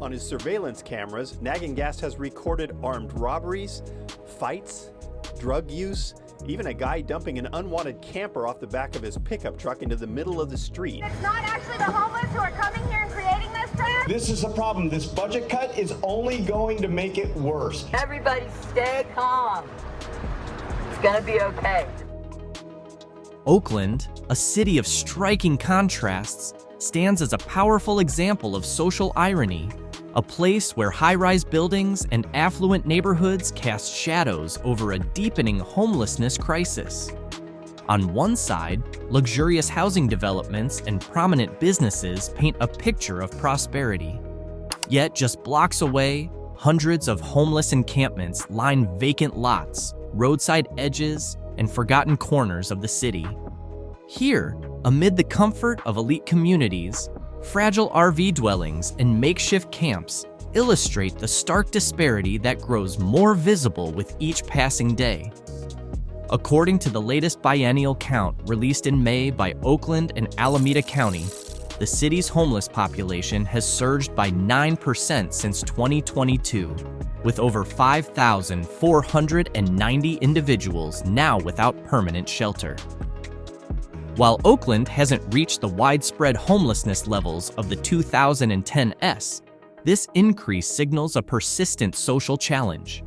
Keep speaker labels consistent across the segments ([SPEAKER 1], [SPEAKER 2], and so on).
[SPEAKER 1] On his surveillance cameras, Nagengast has recorded armed robberies, fights, drug use, even a guy dumping an unwanted camper off the back of his pickup truck into the middle of the street.
[SPEAKER 2] It's not actually the homeless who are coming here and creating this trend.
[SPEAKER 3] This is a problem. This budget cut is only going to make it worse.
[SPEAKER 4] Everybody stay calm. It's gonna be okay.
[SPEAKER 5] Oakland, a city of striking contrasts, stands as a powerful example of social irony, a place where high-rise buildings and affluent neighborhoods cast shadows over a deepening homelessness crisis. On one side, luxurious housing developments and prominent businesses paint a picture of prosperity. Yet just blocks away, hundreds of homeless encampments line vacant lots, roadside edges, and forgotten corners of the city. Here, amid the comfort of elite communities, fragile RV dwellings and makeshift camps illustrate the stark disparity that grows more visible with each passing day. According to the latest biennial count released in May by Oakland and Alameda County, the city's homeless population has surged by 9% since 2022, with over 5,490 individuals now without permanent shelter. While Oakland hasn't reached the widespread homelessness levels of the 2010s, this increase signals a persistent social challenge.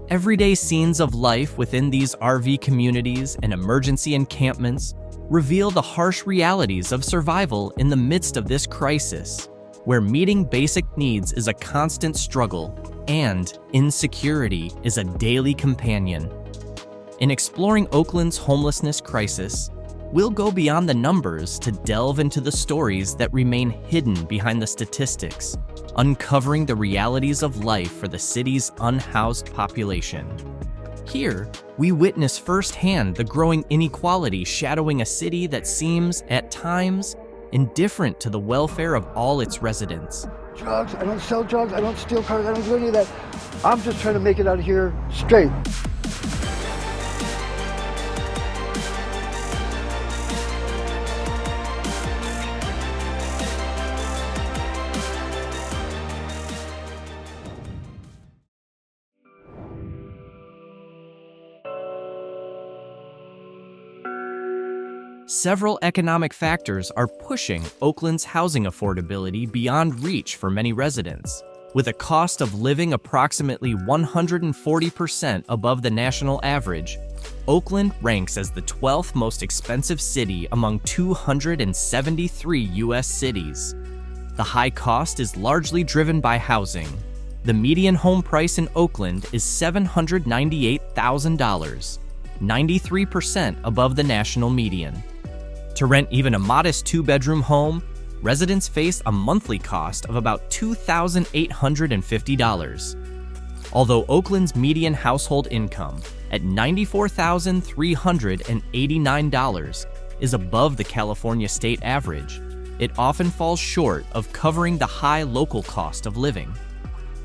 [SPEAKER 5] Everyday scenes of life within these RV communities and emergency encampments reveal the harsh realities of survival in the midst of this crisis, where meeting basic needs is a constant struggle and insecurity is a daily companion. In exploring Oakland's homelessness crisis, we'll go beyond the numbers to delve into the stories that remain hidden behind the statistics, uncovering the realities of life for the city's unhoused population. Here, we witness firsthand the growing inequality shadowing a city that seems, at times, indifferent to the welfare of all its residents.
[SPEAKER 6] Drugs, I don't sell drugs, I don't steal cars, I don't do any of that. I'm just trying to make it out of here straight.
[SPEAKER 5] Several economic factors are pushing Oakland's housing affordability beyond reach for many residents. With a cost of living approximately 140% above the national average, Oakland ranks as the 12th most expensive city among 273 U.S. cities. The high cost is largely driven by housing. The median home price in Oakland is $798,000, 93% above the national median. To rent even a modest two-bedroom home, residents face a monthly cost of about $2,850. Although Oakland's median household income at $94,389 is above the California state average, it often falls short of covering the high local cost of living.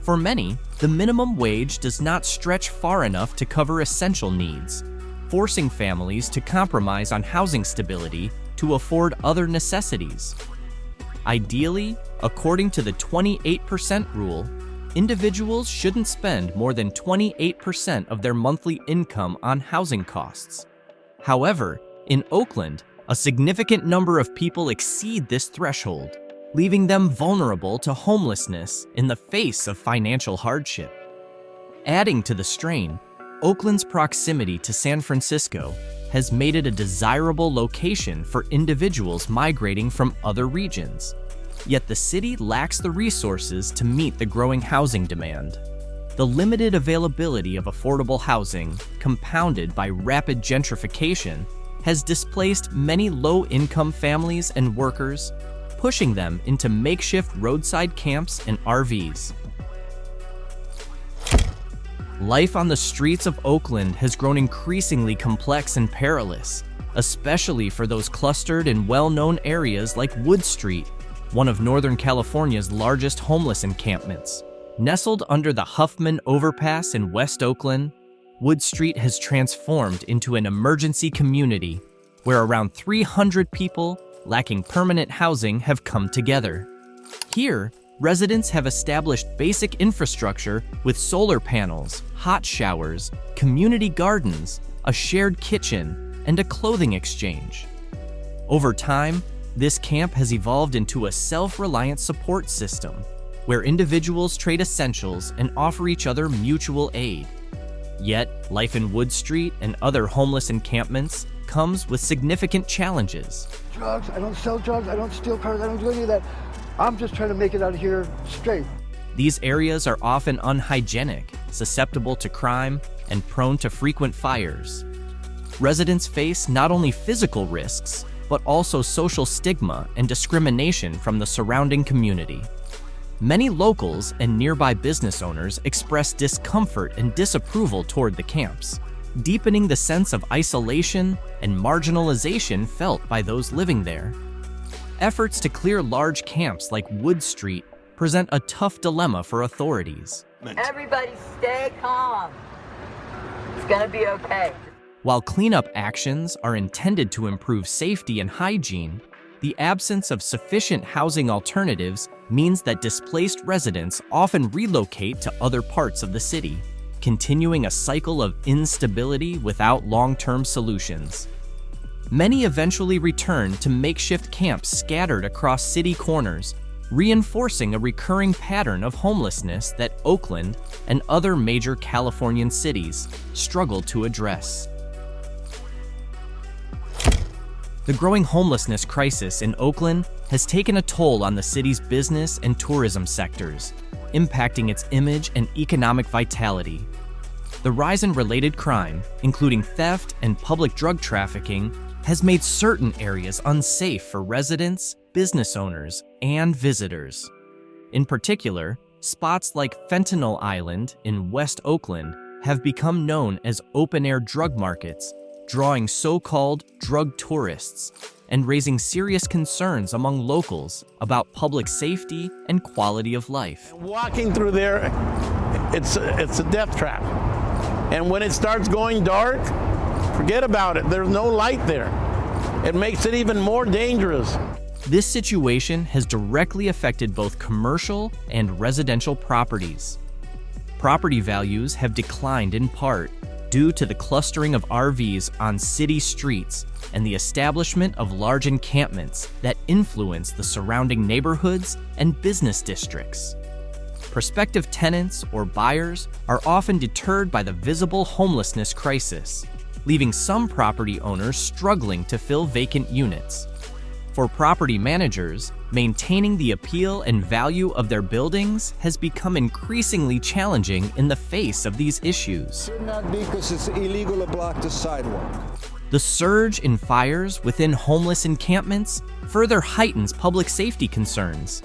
[SPEAKER 5] For many, the minimum wage does not stretch far enough to cover essential needs, forcing families to compromise on housing stability to afford other necessities. Ideally, according to the 28% rule, individuals shouldn't spend more than 28% of their monthly income on housing costs. However, in Oakland, a significant number of people exceed this threshold, leaving them vulnerable to homelessness in the face of financial hardship. Adding to the strain, Oakland's proximity to San Francisco has made it a desirable location for individuals migrating from other regions. Yet the city lacks the resources to meet the growing housing demand. The limited availability of affordable housing, compounded by rapid gentrification, has displaced many low-income families and workers, pushing them into makeshift roadside camps and RVs. Life on the streets of Oakland has grown increasingly complex and perilous, especially for those clustered in well-known areas like Wood Street, one of Northern California's largest homeless encampments. Nestled under the Huffman Overpass in West Oakland, Wood Street has transformed into an emergency community where around 300 people lacking permanent housing have come together. Here, residents have established basic infrastructure with solar panels, hot showers, community gardens, a shared kitchen, and a clothing exchange. Over time, this camp has evolved into a self-reliant support system where individuals trade essentials and offer each other mutual aid. Yet, life in Wood Street and other homeless encampments comes with significant challenges.
[SPEAKER 6] Drugs, I don't sell drugs, I don't steal cars, I don't do any of that. I'm just trying to make it out of here straight.
[SPEAKER 5] These areas are often unhygienic, susceptible to crime, and prone to frequent fires. Residents face not only physical risks, but also social stigma and discrimination from the surrounding community. Many locals and nearby business owners express discomfort and disapproval toward the camps, deepening the sense of isolation and marginalization felt by those living there. Efforts to clear large camps like Wood Street present a tough dilemma for authorities.
[SPEAKER 4] Everybody stay calm. It's gonna be okay.
[SPEAKER 5] While cleanup actions are intended to improve safety and hygiene, the absence of sufficient housing alternatives means that displaced residents often relocate to other parts of the city, continuing a cycle of instability without long-term solutions. Many eventually return to makeshift camps scattered across city corners, reinforcing a recurring pattern of homelessness that Oakland and other major Californian cities struggle to address. The growing homelessness crisis in Oakland has taken a toll on the city's business and tourism sectors, impacting its image and economic vitality. The rise in related crime, including theft and public drug trafficking, has made certain areas unsafe for residents, business owners, and visitors. In particular, spots like Fentanyl Island in West Oakland have become known as open-air drug markets, drawing so-called drug tourists and raising serious concerns among locals about public safety and quality of life.
[SPEAKER 7] Walking through there, it's a death trap. And when it starts going dark, forget about it. There's no light there. It makes it even more dangerous.
[SPEAKER 5] This situation has directly affected both commercial and residential properties. Property values have declined in part due to the clustering of RVs on city streets and the establishment of large encampments that influence the surrounding neighborhoods and business districts. Prospective tenants or buyers are often deterred by the visible homelessness crisis, leaving some property owners struggling to fill vacant units. For property managers, maintaining the appeal and value of their buildings has become increasingly challenging in the face of these issues.
[SPEAKER 8] Should not be, because it's illegal to block the sidewalk.
[SPEAKER 5] The surge in fires within homeless encampments further heightens public safety concerns.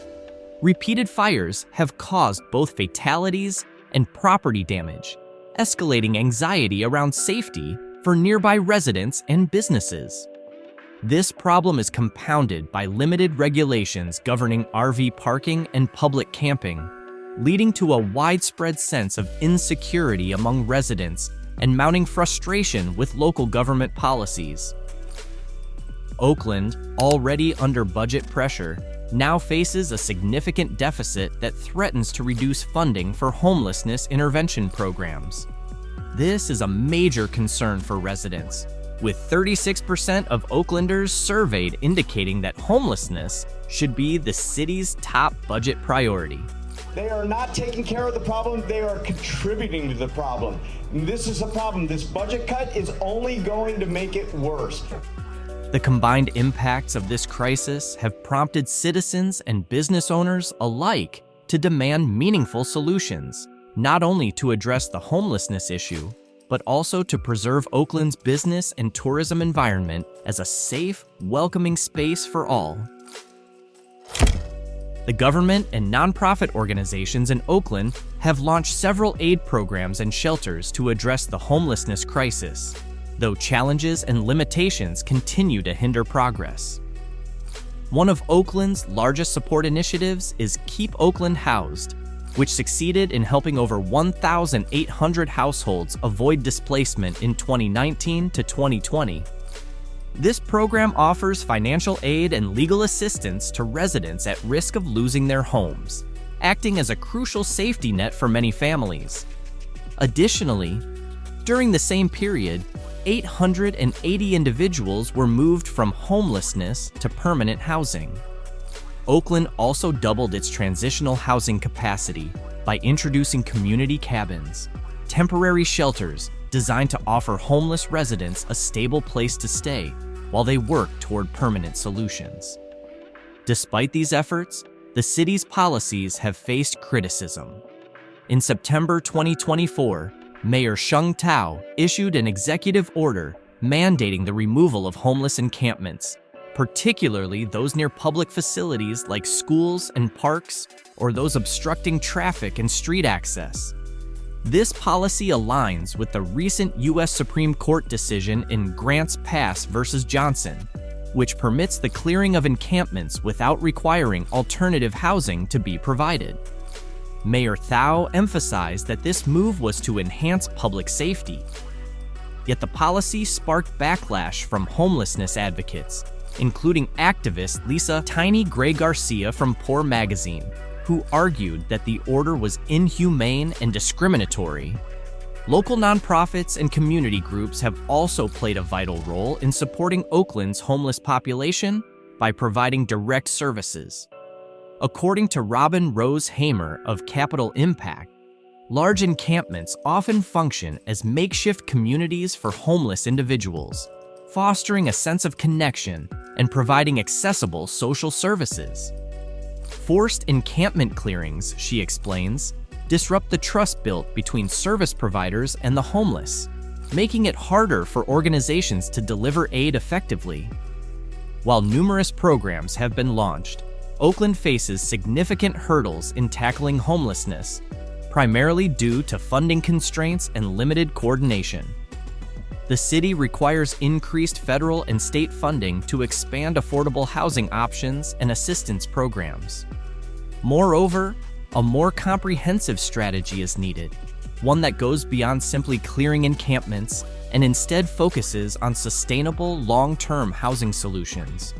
[SPEAKER 5] Repeated fires have caused both fatalities and property damage, escalating anxiety around safety for nearby residents and businesses. This problem is compounded by limited regulations governing RV parking and public camping, leading to a widespread sense of insecurity among residents and mounting frustration with local government policies. Oakland, already under budget pressure, now faces a significant deficit that threatens to reduce funding for homelessness intervention programs. This is a major concern for residents, with 36% of Oaklanders surveyed indicating that homelessness should be the city's top budget priority.
[SPEAKER 3] They are not taking care of the problem, they are contributing to the problem. And this is a problem. This budget cut is only going to make it worse.
[SPEAKER 5] The combined impacts of this crisis have prompted citizens and business owners alike to demand meaningful solutions, not only to address the homelessness issue, but also to preserve Oakland's business and tourism environment as a safe, welcoming space for all. The government and nonprofit organizations in Oakland have launched several aid programs and shelters to address the homelessness crisis, though challenges and limitations continue to hinder progress. One of Oakland's largest support initiatives is Keep Oakland Housed, which succeeded in helping over 1,800 households avoid displacement in 2019 to 2020. This program offers financial aid and legal assistance to residents at risk of losing their homes, acting as a crucial safety net for many families. Additionally, during the same period, 880 individuals were moved from homelessness to permanent housing. Oakland also doubled its transitional housing capacity by introducing community cabins, temporary shelters designed to offer homeless residents a stable place to stay while they work toward permanent solutions. Despite these efforts, the city's policies have faced criticism. In September 2024, Mayor Sheng Tao issued an executive order mandating the removal of homeless encampments, particularly those near public facilities like schools and parks, or those obstructing traffic and street access. This policy aligns with the recent U.S. Supreme Court decision in Grants Pass versus Johnson, which permits the clearing of encampments without requiring alternative housing to be provided. Mayor Thao emphasized that this move was to enhance public safety. Yet the policy sparked backlash from homelessness advocates, including activist Lisa Tiny Gray Garcia from Poor Magazine, who argued that the order was inhumane and discriminatory. Local nonprofits and community groups have also played a vital role in supporting Oakland's homeless population by providing direct services. According to Robin Rose Hamer of Capital Impact, large encampments often function as makeshift communities for homeless individuals, fostering a sense of connection and providing accessible social services. Forced encampment clearings, she explains, disrupt the trust built between service providers and the homeless, making it harder for organizations to deliver aid effectively. While numerous programs have been launched, Oakland faces significant hurdles in tackling homelessness, primarily due to funding constraints and limited coordination. The city requires increased federal and state funding to expand affordable housing options and assistance programs. Moreover, a more comprehensive strategy is needed, one that goes beyond simply clearing encampments and instead focuses on sustainable long-term housing solutions.